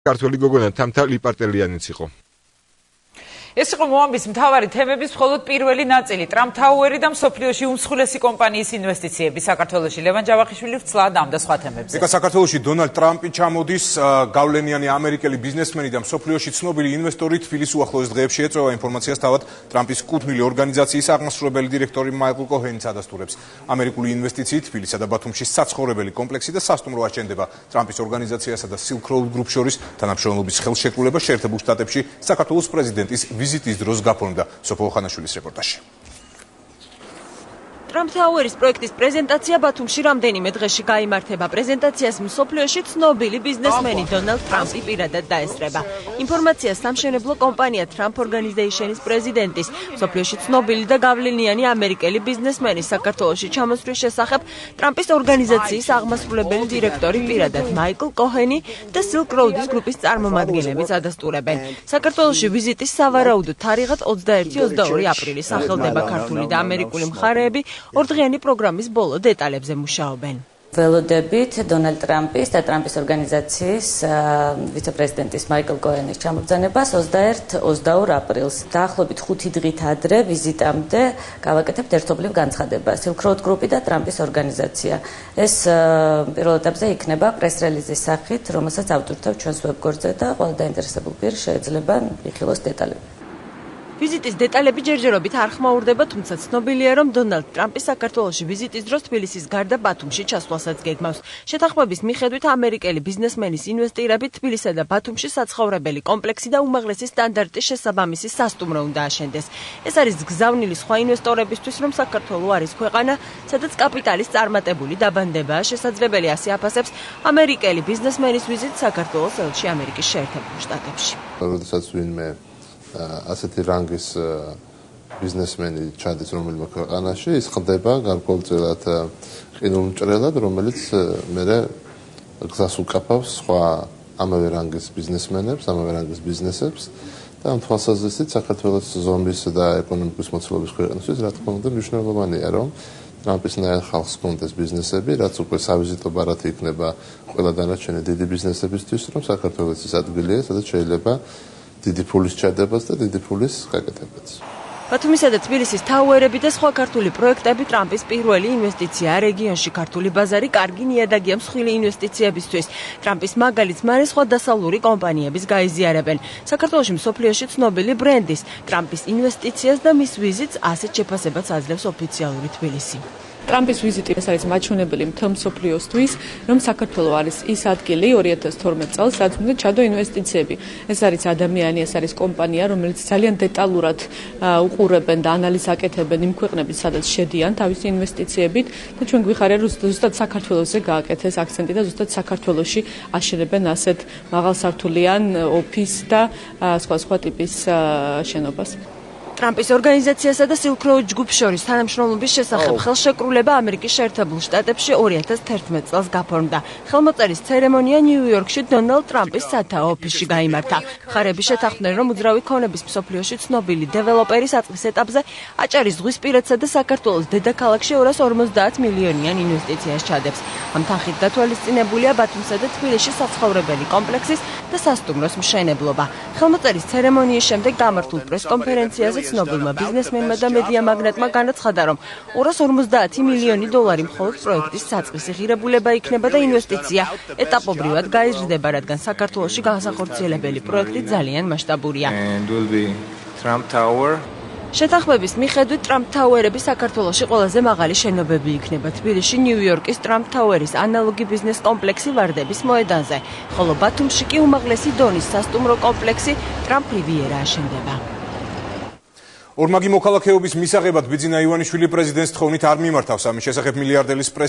ქართველი გოგონა თამთა ლიპარტელიანიც იყო. ეს იყო მოამბის მთავარი თემების მხოლოდ პირველი ნაწილი. ტრამპ თაუერი და მსოფლიოში უმსხვილესი კომპანიის ინვესტიციები. საქართველოში ლევან ჯავახიშვილი ვცლად ამ და სხვა თემებზე. საქართველოში დონალდ ტრამპი ჩამოდის, გავლენიანი ამერიკელი ბიზნესმენი და მსოფლიოში ცნობილი ინვესტორი თბილისის უახლოეს დღეებში ეწევა ინფორმაციას თავად ტრამპის კუთვნილი ორგანიზაციის აღმასრულებელი დირექტორი მაიკლ კოჰენიც ადასტურებს. ამერიკული ინვესტიციით თბილისსა და ბათუმში საცხოვრებელი კომპლექსი და სასტუმრო აჩენდება. ტრამპის ორგანიზაციასა და Silk Road Group შორის თანამშრომლობის ხელშეკრულება შეერთებულ შტატებში საქართველოს პრეზიდენტის ვიზიტის დროს გაფორმდა. სოფო ხანაშვილის რეპორტაჟი. ტრამპ თაუერის პროექტის პრეზენტაცია ბათუმში რამდენიმე დღეში გაიმართება. პრეზენტაციას მსოფლიოში ცნობილი ბიზნესმენი დონალდ ტრამპი პირადად დაესწრება. ინფორმაციას სამშენებლო კომპანია Trump Organization-ის პრეზიდენტის, მსოფლიოში ცნობილი და გავლენიანი ამერიკელი ბიზნესმენის საქართველოში ჩამოსვლის შესახებ ტრამპის ორგანიზაციის აღმასრულებელი დირექტორი პირადად მაიკლ კოჰენი და Silk Road-ის გრუპის წარმომადგენლებიც ადასტურებენ. საქართველოში ვიზიტის სავარაუდო თარიღად 21-22 აპრილი სახელდება. ქართული და ამერიკული მხარეები ორდღიანი პროგრამის ბოლო დეტალებზე მუშაობენ. ველოდებით დონალდ ტრამპის და ტრამპის ორგანიზაციის ვიცე-პრეზიდენტის მაიკლ კოენის ჩამოგზავნებას 21-22 აპრილს. დაახლოებით 5 დღით ადრე ვიზიტამდე გავაკეთებთ ერთობლივ განცხადებას. Silk Road Group და ტრამპის ორგანიზაცია. ეს პირველ ეტაპზე იქნება პრეს-რელიზის სახით, რომელსაც ავტვირთავ ჩვენს ვებგვერდზე და ყველა დაინტერესებულ პირს შეიძლება იხილოს დეტალები. ვიზიტის დეტალები ჯერჯერობით არ ხმაურდება, თუმცა ცნობილია, რომ დონალდ ტრამპი საქართველოში ვიზიტის დროს თბილისის გარდა ბათუმში ჩასვლასაც გეგმავს. შეთანხმების მიხედვით ამერიკელი ბიზნესმენის ინვესტირებით თბილისსა და ბათუმში საცხოვრებელი კომპლექსი და უმაღლესი სტანდარტის შესაბამისი სასტუმრო უნდა აშენდეს. ეს არის გზავნილი სხვა ინვესტორებისთვის, რომ საქართველო არის ქვეყანა, სადაც კაპიტალის წარმატებული დაბანდებაა შესაძლებელი, ასე აფასებს ამერიკელი ბიზნესმენის ვიზიტ საქართველოს ელჩი ამერიკის შეერთებულ შტატებში. როდესაც ვინმე ასეთი რანგის ბიზნესმენი ჩადის რომელიმე ქვეყანაში, ის ხდება გარკვეულწილად ყინულმჭრელად, რომელიც მერე გზას უკაფავს სხვა ამავე რანგის ბიზნესმენებს, ამავე რანგის ბიზნესებს და ამ თვალსაზრისით საქართველოს ზომის და ეკონომიკის მოცულობის ქვეყნისთვის, რა თქმა უნდა, მნიშვნელოვანია, რომ ტრამპისნაირ ხალხს კონდეს ბიზნესები, რაც უკვე სავიზიტო ბარათი იქნება ყველა დანარჩენი დიდი ბიზნესებისთვის, რომ საქართველოს ის ადგილია, სადაც შეიძლება დიდი ფულის ჩადებას და დიდი ფულის გაკეთებაც. ბათუმისა და თბილისის თაუერები და სხვა ქართული პროექტები ტრამპის პირველი ინვესტიცია რეგიონში. ქართული ბაზარი კარგი ნიადაგია მსხვილი ინვესტიციებისთვის. ტრამპის მაგალითს მალე სხვა დასავლური კომპანიების გაიზიარებენ. საქართველოში მსოფლიოში ცნობილი ბრენდის ტრამპის ინვესტიციას და მის ვიზიტს ასეთ შეფასებაც აძლევს ოფიციალური თბილისი. ტრამპის ვიზიტი ეს არის მაჩვენებელი მთელ მსოფლიოსთვის, რომ საქართველო არის ის ადგილი 2012 წელს, სადაც უნდა ჩადო ინვესტიციები. ეს არის ადამიანი, ეს არის კომპანია, რომელიც ძალიან დეტალურად უყურებენ და ანალიზს აკეთებენ იმ ქვეყნების, სადაც შედიან თავისი ინვესტიციებით და ჩვენ გვიხარია, რომ ზუსტად საქართველოზე გააკეთეს აქცენტი და ზუსტად საქართველოში აშენებენ ასეთ მაღალსართულიან ოფის და სხვა ტიპის შენობას. ტრამპის ორგანიზაციასა და Silk Road Group შორის თანამშრომლობის შესახებ ხელშეკრულება ამერიკის შეერთებულ შტატებში 2011 წელს გაფორმდა. ხელმოწერის ცერემონია ნიუ-იორკში დონალდ ტრამპის სათაო ოფისში გაიმართა. მხარეები შეთანხმდნენ, რომ უძრავი ქონების მსოფლიოში ცნობილი დეველოპერი საწყის ეტაპზე აჭარის ზღვისპირეთსა და საქართველოს დედაქალაქში 250 მილიონიან ინვესტიციას ჩადებს. ამ თანხით დათვალისწინებულია ბათუმსა და თბილისში საცხოვრებელი კომპლექსის და სასტუმროს მშენებლობა. ხელმოწერის ცერემონიის შემდეგ გამართულ პრესკონფერენციაზე ცნობილმა ბიზნესმენმა და მედია მაგნატმა განაცხადა, რომ 250 მილიონი დოლარი მხოლოდ პროექტის საწყისი ღირებულება იქნება და ინვესტიცია ეტაპობრივად გაიზრდება, რადგან საქართველოში განსახორციელებელი პროექტი ძალიან მასშტაბურია. შეთანხმების მიხედვით ტრამპ თაუერები საქართველოში ყველაზე მაღალი შენობები იქნება. თბილისში ნიუ-იორკის ტრამპ თაუერის ანალოგი ბიზნეს კომპლექსი ვარდების მოედანზე, ხოლო ბათუმში კი უმაღლესი დონის სასტუმრო კომპლექსი ტრამპ რივიერა აშენდება. ორმაგი მოქალაქეობის მისაღებად ბიძინა ივანიშვილი პრეზიდენტს თხოვნით არ მიმართავს. ამის შესახებ მილიარდელის პრეს